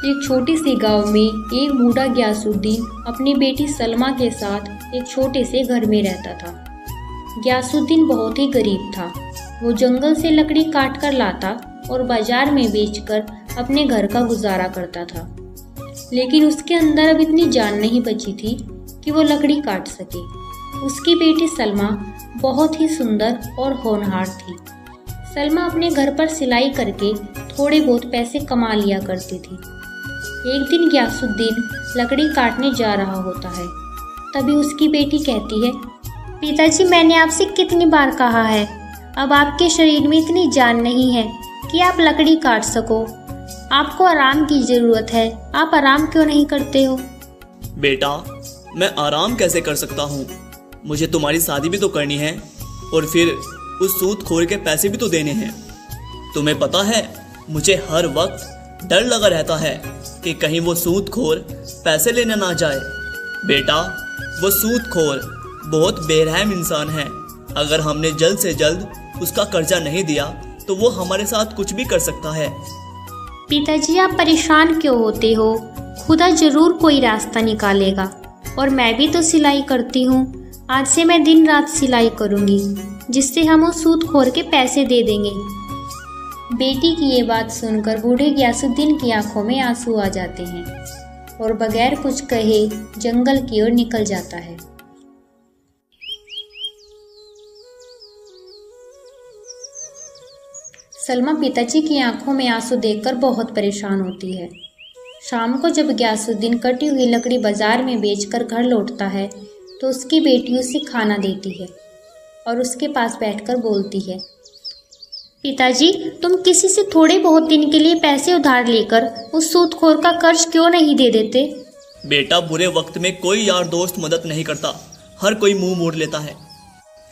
एक छोटी सी गांव में एक बूढ़ा गयासुद्दीन अपनी बेटी सलमा के साथ एक छोटे से घर में रहता था। गयासुद्दीन बहुत ही गरीब था। वो जंगल से लकड़ी काट कर लाता और बाजार में बेचकर अपने घर का गुजारा करता था। लेकिन उसके अंदर अब इतनी जान नहीं बची थी कि वो लकड़ी काट सके। उसकी बेटी सलमा बहुत ही सुंदर और होनहार थी। सलमा अपने घर पर सिलाई करके थोड़े बहुत पैसे कमा लिया करती थी। एक दिन गयासुद्दीन लकड़ी काटने जा रहा होता है। तभी उसकी बेटी कहती है, पिताजी, मैंने आपसे कितनी बार कहा है, अब आपके शरीर में इतनी जान नहीं है कि आप लकड़ी काट सको। आपको आराम की ज़रूरत है, आप आराम क्यों नहीं करते हो? बेटा, मैं आराम कैसे कर सकता हूँ? मुझे तुम्हारी शादी भी तो करनी है और फिर उस सूदखोर के पैसे भी तो देने हैं। तुम्हें पता है, मुझे हर वक्त डर लगा रहता है कि कहीं वो सूदखोर पैसे लेने ना जाए। बेटा, वो सूदखोर बहुत बेरहम इंसान है। अगर हमने जल्द से जल्द उसका कर्जा नहीं दिया तो वो हमारे साथ कुछ भी कर सकता है। पिताजी, आप परेशान क्यों होते हो? खुदा जरूर कोई रास्ता निकालेगा। और मैं भी तो सिलाई करती हूँ। आज से मैं दिन रात सिलाई करूँगी, जिससे हम उस सूदखोर के पैसे दे देंगे। बेटी की ये बात सुनकर बूढ़े गयासुद्दीन की आंखों में आंसू आ जाते हैं और बगैर कुछ कहे जंगल की ओर निकल जाता है। सलमा पिताजी की आंखों में आंसू देखकर बहुत परेशान होती है। शाम को जब गयासुद्दीन कटी हुई लकड़ी बाजार में बेचकर घर लौटता है तो उसकी बेटी उसे खाना देती है और उसके पास बैठकर बोलती है, पिताजी, तुम किसी से थोड़े बहुत दिन के लिए पैसे उधार लेकर उस सूदखोर का कर्ज क्यों नहीं दे देते? बेटा, बुरे वक्त में कोई यार दोस्त मदद नहीं करता, हर कोई मुंह मोड़ लेता है।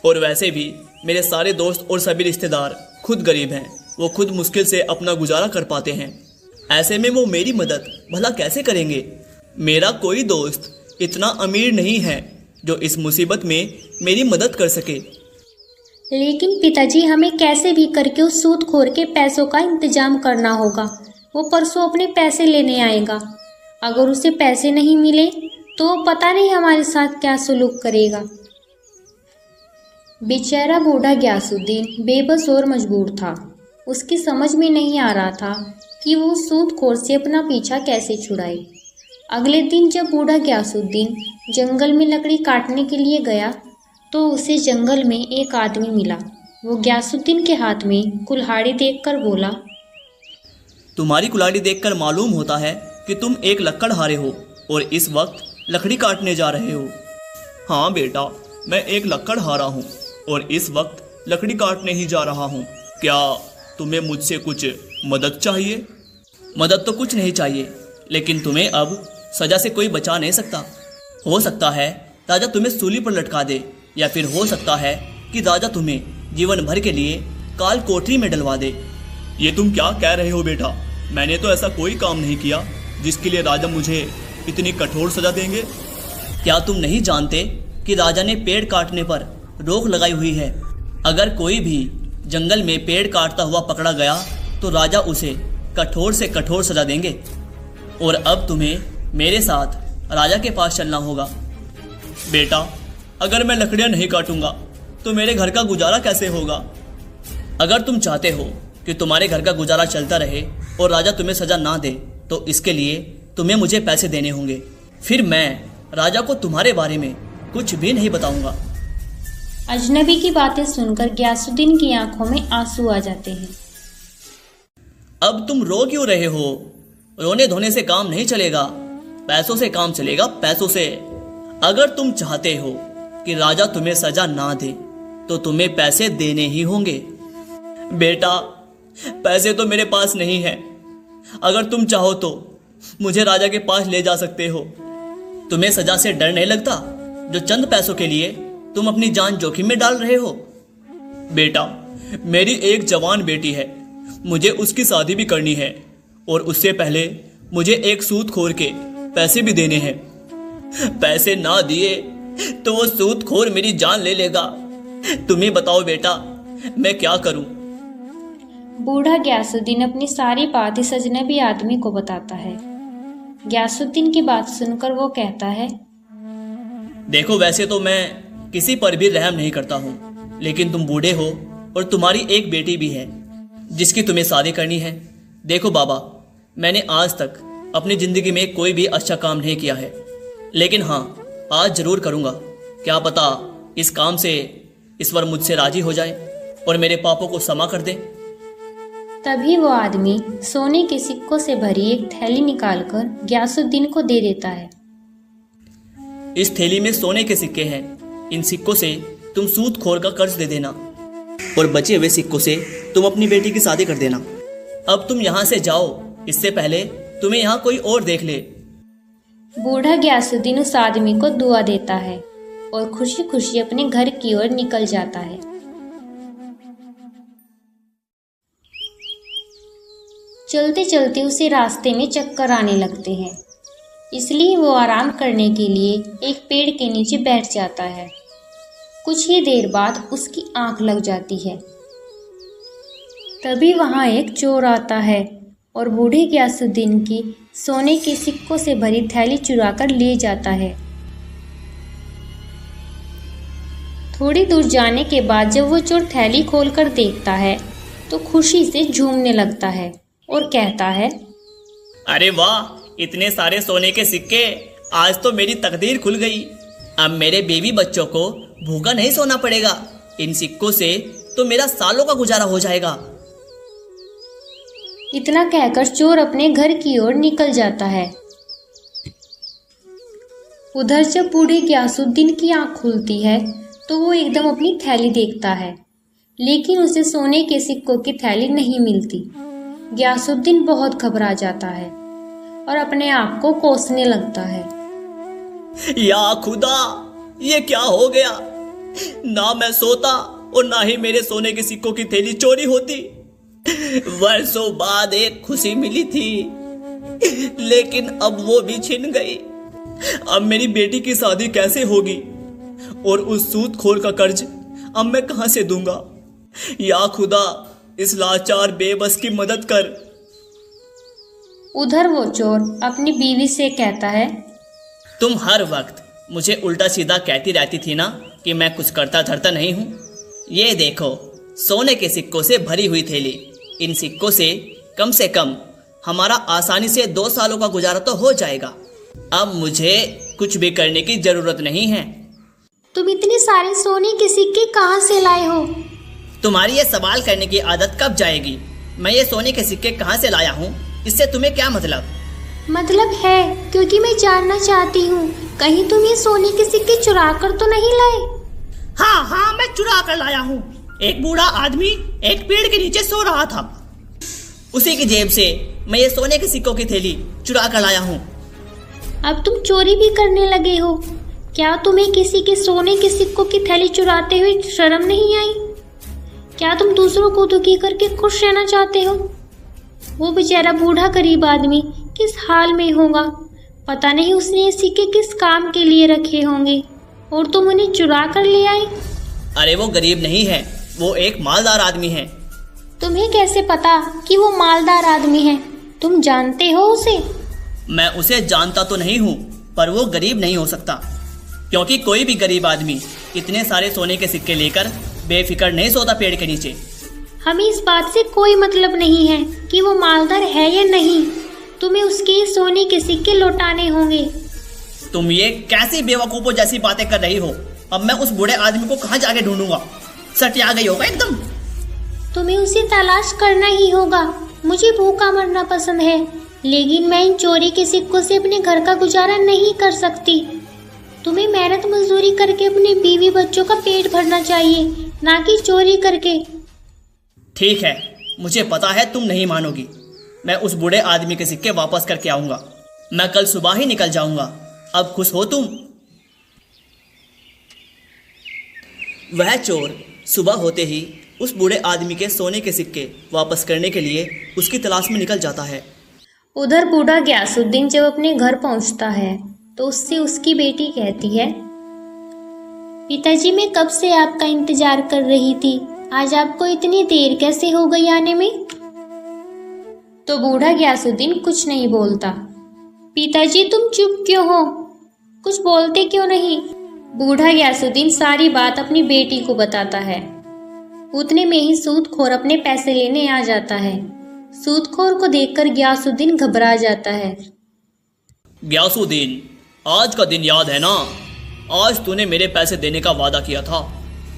और वैसे भी मेरे सारे दोस्त और सभी रिश्तेदार खुद गरीब हैं। वो खुद मुश्किल से अपना गुजारा कर पाते हैं। ऐसे में वो मेरी मदद भला कैसे करेंगे? मेरा कोई दोस्त इतना अमीर नहीं है जो इस मुसीबत में मेरी मदद कर सके। लेकिन पिताजी, हमें कैसे भी करके उस सूदखोर के पैसों का इंतजाम करना होगा। वो परसों अपने पैसे लेने आएगा। अगर उसे पैसे नहीं मिले तो पता नहीं हमारे साथ क्या सुलूक करेगा। बेचारा बूढ़ा गयासुद्दीन बेबस और मजबूर था। उसकी समझ में नहीं आ रहा था कि वो सूदखोर से अपना पीछा कैसे छुड़ाए। अगले दिन जब बूढ़ा गयासुद्दीन जंगल में लकड़ी काटने के लिए गया तो उसे जंगल में एक आदमी मिला। वो गयासुद्दीन के हाथ में कुल्हाड़ी देखकर बोला, तुम्हारी कुल्हाड़ी देखकर मालूम होता है कि तुम एक लकड़हारे हो और इस वक्त लकड़ी काटने जा रहे हो। हाँ बेटा, मैं एक लकड़हारा हूँ और इस वक्त लकड़ी काटने ही जा रहा हूँ। क्या तुम्हें मुझसे कुछ मदद चाहिए? मदद तो कुछ नहीं चाहिए, लेकिन तुम्हें अब सजा से कोई बचा नहीं सकता। हो सकता है राजा तुम्हें सूली पर लटका दे, या फिर हो सकता है कि राजा तुम्हें जीवन भर के लिए काल कोठरी में डलवा दे। ये तुम क्या कह रहे हो बेटा? मैंने तो ऐसा कोई काम नहीं किया जिसके लिए राजा मुझे इतनी कठोर सजा देंगे। क्या तुम नहीं जानते कि राजा ने पेड़ काटने पर रोक लगाई हुई है? अगर कोई भी जंगल में पेड़ काटता हुआ पकड़ा गया तो राजा उसे कठोर से कठोर सजा देंगे। और अब तुम्हें मेरे साथ राजा के पास चलना होगा। बेटा, अगर मैं लकड़ियां नहीं काटूंगा तो मेरे घर का गुजारा कैसे होगा? अगर तुम चाहते हो कि तुम्हारे घर का गुजारा चलता रहे और राजा तुम्हें सजा ना दे तो इसके लिए तुम्हें मुझे पैसे देने होंगे। फिर मैं राजा को तुम्हारे बारे में कुछ भी नहीं बताऊंगा। अजनबी की बातें सुनकर गयासुद्दीन की आंखों में आंसू आ जाते हैं। अब तुम रो क्यों रहे हो? रोने धोने से काम नहीं चलेगा, पैसों से काम चलेगा, पैसों से। अगर तुम चाहते हो कि राजा तुम्हें सजा ना दे तो तुम्हें पैसे देने ही होंगे। बेटा, पैसे तो मेरे पास नहीं है। अगर तुम चाहो तो मुझे राजा के पास ले जा सकते हो। तुम्हें सजा से डर नहीं लगता जो चंद पैसों के लिए तुम अपनी जान जोखिम में डाल रहे हो? बेटा, मेरी एक जवान बेटी है, मुझे उसकी शादी भी करनी है और उससे पहले मुझे एक सूदखोर के पैसे भी देने हैं। पैसे ना दिए तो वो सूदखोर मेरी जान ले लेगा। तुम ही बताओ बेटा, मैं क्या करूं? बूढ़ा गयासुद्दीन अपनी सारी बात इस अजनबी आदमी को बताता है गयासुद्दीन की बात सुनकर वो कहता है, देखो वैसे तो मैं किसी पर भी रहम नहीं करता हूँ, लेकिन तुम बूढ़े हो और तुम्हारी एक बेटी भी है जिसकी तुम्हें शादी करनी है। देखो बाबा, मैंने आज तक अपनी ज़िंदगी में कोई भी अच्छा काम नहीं किया है, लेकिन हाँ आज ज़रूर करूँगा। क्या पता इस काम से ईश्वर मुझसे राजी हो जाए और मेरे पापों को क्षमा कर दे। तभी वो आदमी सोने के सिक्कों से भरी एक थैली निकालकर गयासुद्दीन को दे देता है। इस थैली में सोने के सिक्के हैं। इन सिक्कों से तुम सूदखोर का कर्ज दे देना और बचे हुए सिक्कों से तुम अपनी बेटी की शादी कर देना। अब तुम यहाँ से जाओ, इससे पहले तुम्हें यहाँ कोई और देख ले। बूढ़ा गयासुद्दीन उस आदमी को दुआ देता है और खुशी खुशी अपने घर की ओर निकल जाता है। चलते चलते उसे रास्ते में चक्कर आने लगते हैं, इसलिए वो आराम करने के लिए एक पेड़ के नीचे बैठ जाता है। कुछ ही देर बाद उसकी आंख लग जाती है। तभी वहां एक चोर आता है और बूढ़े गयासुद्दीन की सोने के सिक्कों से भरी थैली चुराकर ले जाता है। थोड़ी दूर जाने के बाद जब वो चोर थैली खोलकर देखता है तो खुशी से झूमने लगता है और कहता है, अरे वाह, इतने सारे सोने के सिक्के, आज तो मेरी तकदीर खुल गई। अब मेरे बेबी बच्चों को भूखा नहीं सोना पड़ेगा। इन सिक्कों से तो मेरा सालों का गुजारा हो जाएगा। इतना कहकर चोर अपने घर की ओर निकल जाता है। उधर जब बूढ़े गयासुद्दीन की आंख खुलती है तो वो एकदम अपनी थैली देखता है, लेकिन उसे सोने के सिक्कों की थैली नहीं मिलती। गयासुद्दीन बहुत घबरा जाता है और अपने आप को कोसने लगता है। या खुदा, ये क्या हो गया? ना मैं सोता और ना ही मेरे सोने के सिक्कों की थैली चोरी होती। वर्षों बाद एक खुशी मिली थी, लेकिन अब वो भी छिन गई। अब मेरी बेटी की शादी कैसे होगी और उस सूदखोर का कर्ज अब मैं कहां से दूंगा? या खुदा, इस लाचार बेबस की मदद कर। उधर वो चोर अपनी बीवी से कहता है, तुम हर वक्त मुझे उल्टा सीधा कहती रहती थी ना कि मैं कुछ करता धरता नहीं हूं। ये देखो, सोने के सिक्कों से भरी हुई थैली। इन सिक्कों से कम हमारा आसानी से 2 सालों का गुजारा तो हो जाएगा। अब मुझे कुछ भी करने की जरूरत नहीं है। तुम इतने सारे सोने के सिक्के कहाँ से लाए हो? तुम्हारी ये सवाल करने की आदत कब जाएगी? मैं ये सोने के सिक्के कहाँ से लाया हूँ, इससे तुम्हें क्या मतलब? मतलब है, क्योंकि मैं जानना चाहती हूँ, कहीं तुम ये सोने के सिक्के चुरा कर तो नहीं लाए? हाँ, मैं चुरा कर लाया हूँ। एक बूढ़ा आदमी एक पेड़ के नीचे सो रहा था, उसी की जेब से मैं ये सोने के सिक्कों की थैली चुरा कर लाया हूँ। अब तुम चोरी भी करने लगे हो? क्या तुम्हें किसी के सोने के सिक्कों की थैली चुराते हुए शर्म नहीं आई? क्या तुम दूसरों को दुखी करके खुश रहना चाहते हो? वो बेचारा बूढ़ा गरीब आदमी किस हाल में होगा, पता नहीं उसने ये सिक्के किस काम के लिए रखे होंगे और तुम उन्हें चुरा कर ले आए। अरे वो गरीब नहीं है, वो एक मालदार आदमी है। तुम्हें कैसे पता कि वो मालदार आदमी है? तुम जानते हो उसे? मैं उसे जानता तो नहीं हूँ, पर वो गरीब नहीं हो सकता, क्योंकि कोई भी गरीब आदमी इतने सारे सोने के सिक्के लेकर बेफिक्र नहीं सोता पेड़ के नीचे। हमें इस बात से कोई मतलब नहीं है कि वो मालदार है या नहीं। तुम्हें उसके सोने के सिक्के लौटाने होंगे। तुम ये कैसी बेवकूफों जैसी बातें कर रही हो? अब मैं उस बूढ़े आदमी को कहाँ जाके ढूंढूंगा? सटिया गई होगा एकदम। तुम्हें उसे तलाश करना ही होगा। मुझे भूखा मरना पसंद है, लेकिन मैं इन चोरी के सिक्कों से अपने घर का गुजारा नहीं कर सकती। तुम्हें मेहनत मजदूरी करके अपने बीवी बच्चों का पेट भरना चाहिए, ना कि चोरी करके। ठीक है, मुझे पता है तुम नहीं मानोगी। मैं उस बूढ़े आदमी के सिक्के वापस करके आऊंगा। मैं कल सुबह ही निकल जाऊंगा। अब खुश हो तुम? वह चोर सुबह होते ही उस बूढ़े आदमी के सोने के सिक्के वापस करने के लिए उसकी तलाश में निकल जाता है। उधर बूढ़ा गयासुद्दीन जब अपने घर पहुंचता है तो उससे उसकी बेटी कहती है, पिताजी, मैं कब से आपका इंतजार कर रही थी। आज आपको इतनी देर कैसे हो गई आने में? तो बूढ़ा गयासुद्दीन कुछ नहीं बोलता। पिताजी तुम चुप क्यों हो? कुछ बोलते क्यों नहीं? बूढ़ा गयासुद्दीन सारी बात अपनी बेटी को बताता है। उतने में ही सूदखोर अपने पैसे लेने आ जाता है। सूदखोर को देखकर गयासुद्दीन घबरा जाता है। गयासुद्दीन, आज का दिन याद है ना? आज तूने मेरे पैसे देने का वादा किया था।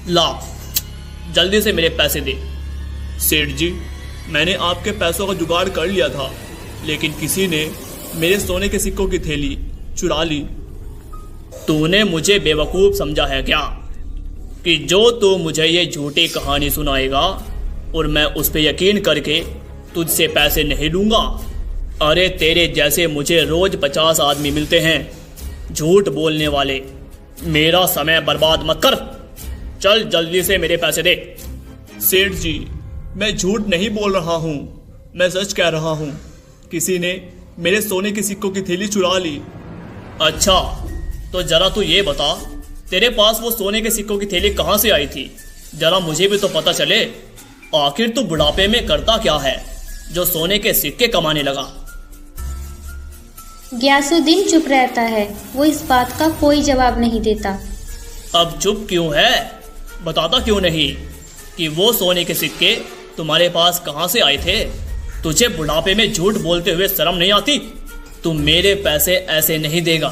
ला, जल्दी से मेरे पैसे दे। सेठ जी, मैंने आपके पैसों का जुगाड़ कर लिया था, लेकिन किसी ने मेरे सोने के सिक्कों की थैली चुरा ली। तूने मुझे बेवकूफ़ समझा है क्या कि जो तू मुझे ये झूठी कहानी सुनाएगा और मैं उस पर यकीन करके तुझसे पैसे नहीं लूँगा? अरे तेरे जैसे मुझे रोज़ 50 आदमी मिलते हैं झूठ बोलने वाले। मेरा समय बर्बाद मत कर। चल जल्दी से मेरे पैसे दे। सेठ जी, मैं झूठ नहीं बोल रहा हूँ, मैं सच कह रहा हूँ। किसी ने मेरे सोने के सिक्कों की थैली चुरा ली। अच्छा, तो जरा तू ये बता, तेरे पास वो सोने के सिक्कों की थैली कहाँ से आई थी? जरा मुझे भी तो पता चले। आखिर तू बुढ़ापे में करता क्या है जो सोने के सिक्के कमाने लगा? गयासुद्दीन चुप रहता है। वो इस बात का कोई जवाब नहीं देता। अब चुप क्यों है? बताता क्यों नहीं कि वो सोने के सिक्के तुम्हारे पास कहाँ से आए थे? तुझे बुढ़ापे में झूठ बोलते हुए शर्म नहीं आती? तू मेरे पैसे ऐसे नहीं देगा।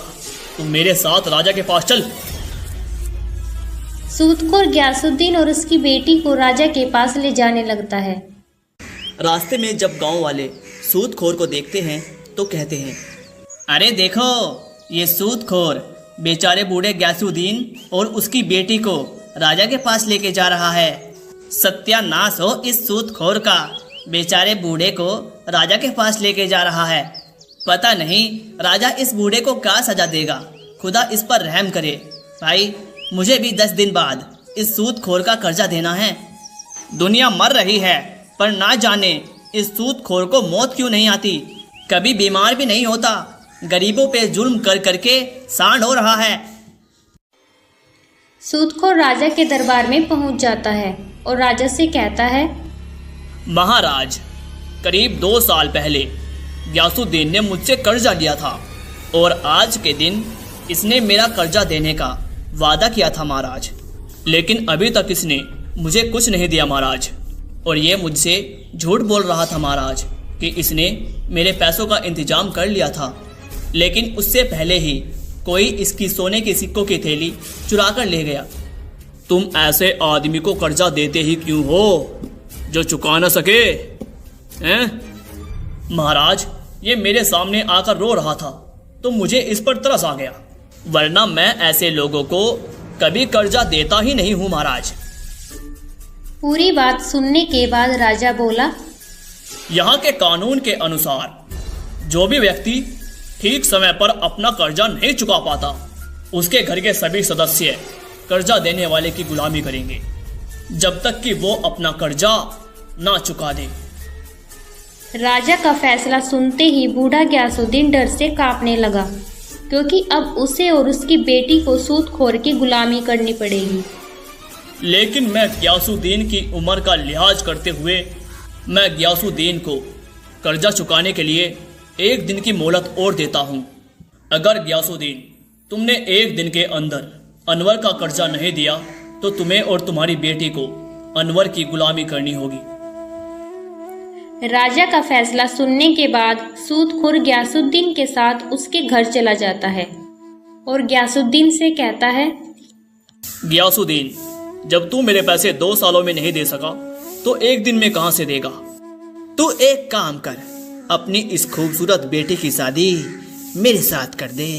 तू मेरे साथ राजा के पास चल। सूदखोर गयासुद्दीन और उसकी बेटी को राजा के पास ले जाने लगता है। रास्ते में जब गांव वाले सूदखोर को देखते हैं तो कहते हैं, अरे देखो, ये सूदखोर बेचारे बूढ़े गयासुद्दीन और उसकी बेटी को राजा के पास लेके जा रहा है। सत्यानाश हो इस सूदखोर का, बेचारे बूढ़े को राजा के पास लेके जा रहा है। पता नहीं राजा इस बूढ़े को क्या सजा देगा। खुदा इस पर रहम करे। भाई, मुझे भी 10 दिन बाद इस सूदखोर का कर्जा देना है। दुनिया मर रही है, पर ना जाने इस सूदखोर को मौत क्यों नहीं आती। कभी बीमार भी नहीं होता, गरीबों पे जुल्म कर करके सांड हो रहा है। सूदखोर राजा के दरबार में पहुंच जाता है और राजा से कहता है, महाराज, करीब 2 साल पहले गयासुद्दीन ने मुझसे कर्जा लिया था और आज के दिन इसने मेरा कर्जा देने का वादा किया था महाराज, लेकिन अभी तक इसने मुझे कुछ नहीं दिया महाराज। और ये मुझसे झूठ बोल रहा था महाराज कि इसने मेरे पैसों का इंतजाम कर लिया था, लेकिन उससे पहले ही कोई इसकी सोने के सिक्कों की थैली चुरा कर ले गया। तुम ऐसे आदमी को कर्जा देते ही क्यों हो जो चुका न सके? हैं? महाराज, ये मेरे सामने आकर रो रहा था तो मुझे इस पर तरस आ गया, वरना मैं ऐसे लोगों को कभी कर्जा देता ही नहीं हूं महाराज। पूरी बात सुनने के बाद राजा बोला, यहाँ के कानून के अनुसार जो भी व्यक्ति ठीक समय पर अपना कर्जा नहीं चुका पाता, उसके घर के सभी सदस्य कर्जा देने वाले की गुलामी करेंगे जब तक कि वो अपना कर्जा ना चुका दे। राजा का फैसला सुनते ही बूढ़ा गयासुद्दीन डर से कांपने लगा, क्योंकि अब उसे और उसकी बेटी को सूदखोर की गुलामी करनी पड़ेगी। लेकिन मैं गयासुद्दीन की उम्र का लिहाज करते हुए मैं गयासुद्दीन को कर्जा चुकाने के लिए 1 दिन की मोहलत और देता हूँ। अगर गयासुद्दीन तुमने 1 दिन के अंदर अनवर का कर्जा नहीं दिया तो तुम्हें और तुम्हारी बेटी को अनवर की गुलामी करनी होगी। राजा का फैसला सुनने के बाद सूदखोर गयासुद्दीन के साथ उसके घर चला जाता है और गयासुद्दीन से कहता है, गयासुद्दीन, जब तू मेरे पैसे 2 सालों में नहीं दे सका तो 1 दिन में कहां से देगा? तू एक काम कर, अपनी इस खूबसूरत बेटी की शादी मेरे साथ कर दे।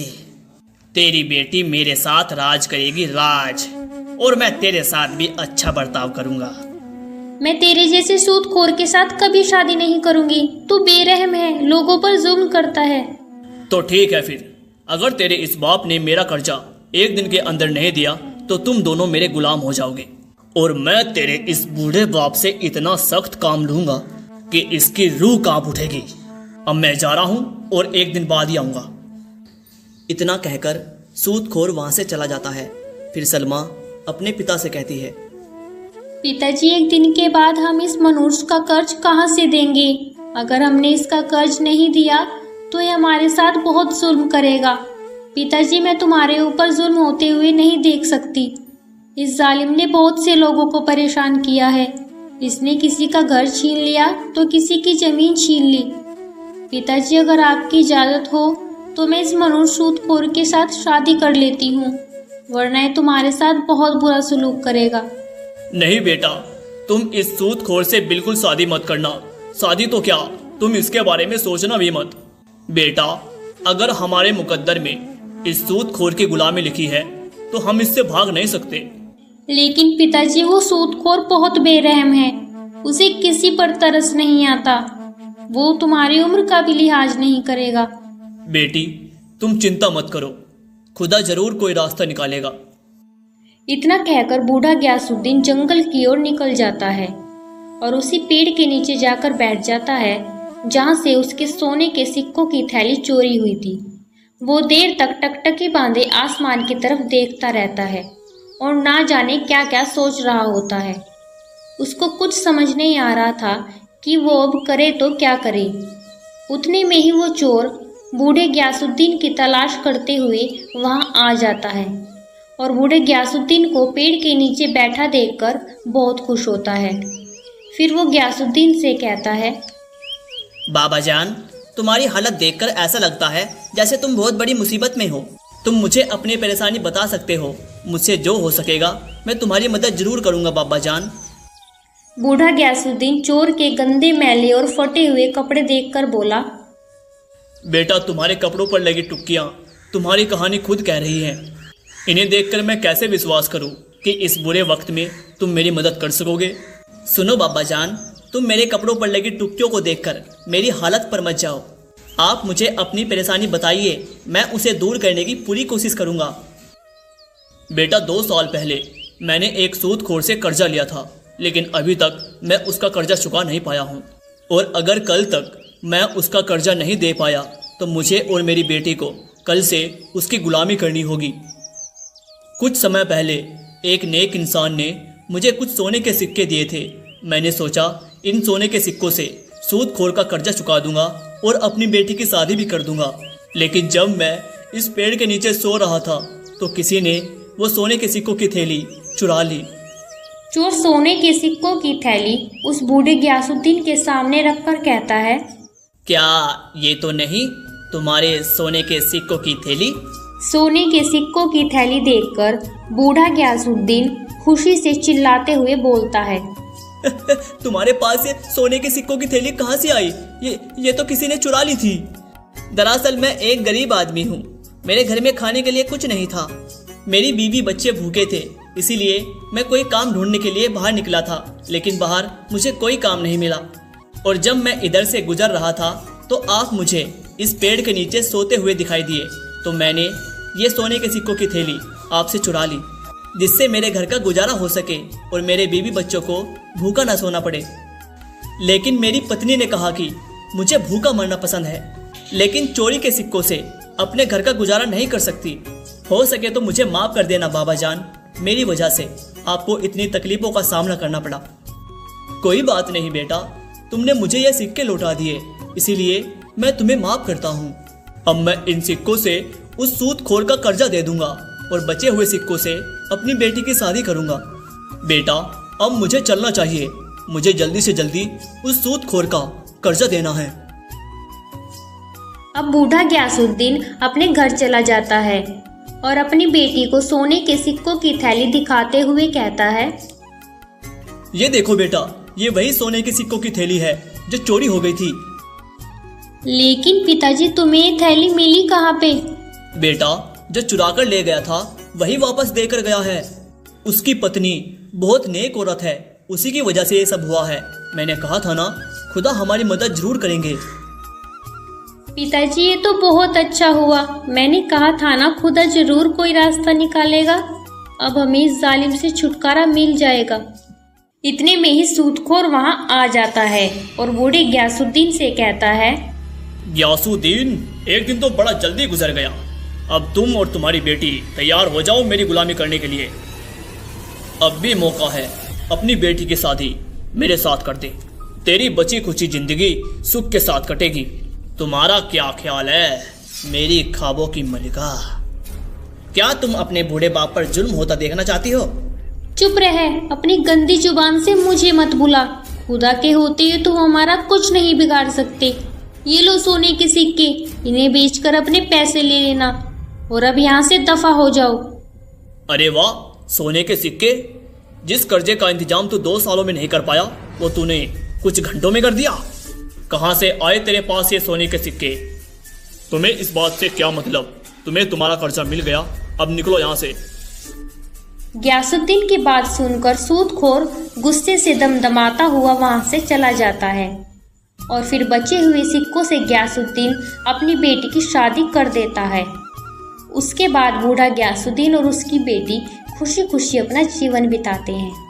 तेरी बेटी मेरे साथ राज करेगी, राज, और मैं तेरे साथ भी अच्छा बर्ताव करूंगा। मैं तेरे जैसे सूदखोर के साथ कभी शादी नहीं करूंगी। तू बेरहम है, लोगों पर जुल्म करता है। तो ठीक है, फिर अगर तेरे इस बाप ने मेरा कर्जा 1 दिन के अंदर नहीं दिया तो तुम दोनों मेरे गुलाम हो जाओगे, और मैं तेरे इस बूढ़े बाप से इतना सख्त काम लूंगा कि इसकी रूह कांप उठेगी। अब मैं जा रहा हूं और 1 दिन बाद ही आऊंगा। इतना कहकर सूदखोर वहां से चला जाता है। फिर सलमा अपने पिता से कहती है, पिताजी, 1 दिन के बाद हम इस मनुष्य का कर्ज कहाँ से देंगे? अगर हमने इसका कर्ज नहीं दिया तो ये हमारे साथ बहुत जुल्म करेगा। पिताजी, मैं तुम्हारे ऊपर जुल्म होते हुए नहीं देख सकती। इस जालिम ने बहुत से लोगों को परेशान किया है। इसने किसी का घर छीन लिया तो किसी की जमीन छीन ली। पिताजी, अगर आपकी इजाज़त हो तो मैं इस मनुष्य सूदखोर के साथ शादी कर लेती हूँ, वरना ये तुम्हारे साथ बहुत बुरा सलूक करेगा। नहीं बेटा, तुम इस सूदखोर से बिल्कुल शादी मत करना। शादी तो क्या, तुम इसके बारे में सोचना भी मत। बेटा, अगर हमारे मुकद्दर में इस सूदखोर की गुलामी लिखी है तो हम इससे भाग नहीं सकते। लेकिन पिताजी, वो सूदखोर बहुत बेरहम है। उसे किसी पर तरस नहीं आता। वो तुम्हारी उम्र का भी लिहाज नहीं करेगा। बेटी, तुम चिंता मत करो, खुदा जरूर कोई रास्ता निकालेगा। इतना कहकर बूढ़ा गयासुद्दीन जंगल की ओर निकल जाता है और उसी पेड़ के नीचे जाकर बैठ जाता है जहां से उसके सोने के सिक्कों की थैली चोरी हुई थी। वो देर तक टकटकी बांधे आसमान की तरफ देखता रहता है और ना जाने क्या क्या सोच रहा होता है। उसको कुछ समझ नहीं आ रहा था कि वो अब करे तो क्या करे। उतने में ही वो चोर बूढ़े गयासुद्दीन की तलाश करते हुए वहां आ जाता है और बूढ़े गयासुद्दीन को पेड़ के नीचे बैठा देखकर बहुत खुश होता है। फिर वो गयासुद्दीन से कहता है, बाबा जान, तुम्हारी हालत देखकर ऐसा लगता है जैसे तुम बहुत बड़ी मुसीबत में हो। तुम मुझे अपनी परेशानी बता सकते हो। मुझसे जो हो सकेगा मैं तुम्हारी मदद जरूर करूंगा बाबा जान। बूढ़ा गयासुद्दीन चोर के गंदे मैले और फटे हुए कपड़े देखकर बोला, बेटा, तुम्हारे कपड़ों पर लगी टुक्कियां तुम्हारी कहानी खुद कह रही है। इन्हें देखकर मैं कैसे विश्वास करूं कि इस बुरे वक्त में तुम मेरी मदद कर सकोगे। सुनो बाबा जान, तुम मेरे कपड़ों पर लगी टुक्कियों को देखकर मेरी हालत पर मत जाओ। आप मुझे अपनी परेशानी बताइए, मैं उसे दूर करने की पूरी कोशिश करूंगा। बेटा, 2 साल पहले मैंने एक सूदखोर से कर्जा लिया था, लेकिन अभी तक मैं उसका कर्जा चुका नहीं पाया हूँ। और अगर कल तक मैं उसका कर्जा नहीं दे पाया तो मुझे और मेरी बेटी को कल से उसकी गुलामी करनी होगी। कुछ समय पहले एक नेक इंसान ने मुझे कुछ सोने के सिक्के दिए थे। मैंने सोचा इन सोने के सिक्कों से सूदखोर का कर्जा चुका दूंगा और अपनी बेटी की शादी भी कर दूंगा। लेकिन जब मैं इस पेड़ के नीचे सो रहा था तो किसी ने वो सोने के सिक्कों की थैली चुरा ली। चोर सोने के सिक्कों की थैली उस बूढ़े गयासुद्दीन के सामने रखकर कहता है, क्या ये तो नहीं तुम्हारे सोने के सिक्कों की थैली? सोने के सिक्कों की थैली देखकर बूढ़ा गयासुद्दीन खुशी से चिल्लाते हुए बोलता है, तुम्हारे पास ये सोने के सिक्कों की थैली कहाँ से आई? ये तो किसी ने चुरा ली थी। दरअसल मैं एक गरीब आदमी हूँ। मेरे घर में खाने के लिए कुछ नहीं था। मेरी बीवी बच्चे भूखे थे, इसीलिए मैं कोई काम ढूंढने के लिए बाहर निकला था, लेकिन बाहर मुझे कोई काम नहीं मिला। और जब मैं इधर से गुजर रहा था तो आप मुझे इस पेड़ के नीचे सोते हुए दिखाई दिए, तो मैंने ये सोने के सिक्कों की थैली आपसे चुरा ली, जिससे मेरे घर का गुजारा हो सके और मेरे बीवी बच्चों को भूखा ना सोना पड़े। लेकिन मेरी पत्नी ने कहा कि मुझे भूखा मरना पसंद है, लेकिन चोरी के सिक्कों से अपने घर का गुजारा नहीं कर सकती। हो सके तो मुझे माफ कर देना बाबा जान, मेरी वजह से आपको इतनी तकलीफों का सामना करना पड़ा। कोई बात नहीं बेटा, तुमने मुझे ये सिक्के लौटा दिए, इसीलिए मैं तुम्हें माफ करता हूँ। अब मैं इन सिक्कों से उस सूदखोर का कर्जा दे दूंगा और बचे हुए सिक्कों से अपनी बेटी की शादी करूंगा। बेटा, अब मुझे चलना चाहिए। मुझे जल्दी से जल्दी उस सूदखोर का कर्जा देना है। अब बूढ़ा गयासुद्दीन अपने घर चला जाता है और अपनी बेटी को सोने के सिक्कों की थैली दिखाते हुए कहता है, ये देखो बेटा, ये वही सोने के सिक्कों की थैली है जो चोरी हो गई थी। लेकिन पिताजी, तुम्हें ये थैली मिली कहाँ पे? बेटा, जो चुरा कर ले गया था वही वापस देकर गया है। उसकी पत्नी बहुत नेक औरत है, उसी की वजह से ये सब हुआ है। मैंने कहा था ना, खुदा हमारी मदद जरूर करेंगे। पिताजी, ये तो बहुत अच्छा हुआ। मैंने कहा था ना, खुदा जरूर कोई रास्ता निकालेगा। अब हमें इस जालिम से छुटकारा मिल जाएगा। इतने में ही सूदखोर वहां आ जाता है और बूढ़े गयासुद्दीन से कहता है, गयासुद्दीन, एक दिन तो बड़ा जल्दी गुजर गया। अब तुम और तुम्हारी बेटी तैयार हो जाओ मेरी गुलामी करने के लिए। अब भी मौका है, अपनी बेटी की शादी मेरे साथ कर दे। तेरी बची खुची जिंदगी सुख के साथ कटेगी। तुम्हारा क्या ख्याल है मेरी ख्वाबों की मलिका? क्या तुम अपने बूढ़े बाप पर जुल्म होता देखना चाहती हो? चुप रहे, अपनी गंदी जुबान से मुझे मत बुला। खुदा के होते हुए तुम हमारा कुछ नहीं बिगाड़ सकते। ये लो सोने के सिक्के, इन्हें बेचकर अपने पैसे ले लेना और अब यहाँ से दफा हो जाओ। अरे वाह, सोने के सिक्के! जिस कर्जे का इंतजाम तू 2 सालों में नहीं कर पाया वो तूने कुछ घंटों में कर दिया। कहाँ से आए तेरे पास ये सोने के सिक्के? तुम्हें इस बात से क्या मतलब? तुम्हें तुम्हारा कर्जा मिल गया, अब निकलो यहाँ से। ग्यासुद्दीन की बात सुनकर सूदखोर गुस्से से दमदमाता हुआ वहां से चला जाता है और फिर बचे हुए सिक्कों से ग्यासुद्दीन अपनी बेटी की शादी कर देता है। उसके बाद बूढ़ा ग्यासुद्दीन और उसकी बेटी खुशी खुशी अपना जीवन बिताते हैं।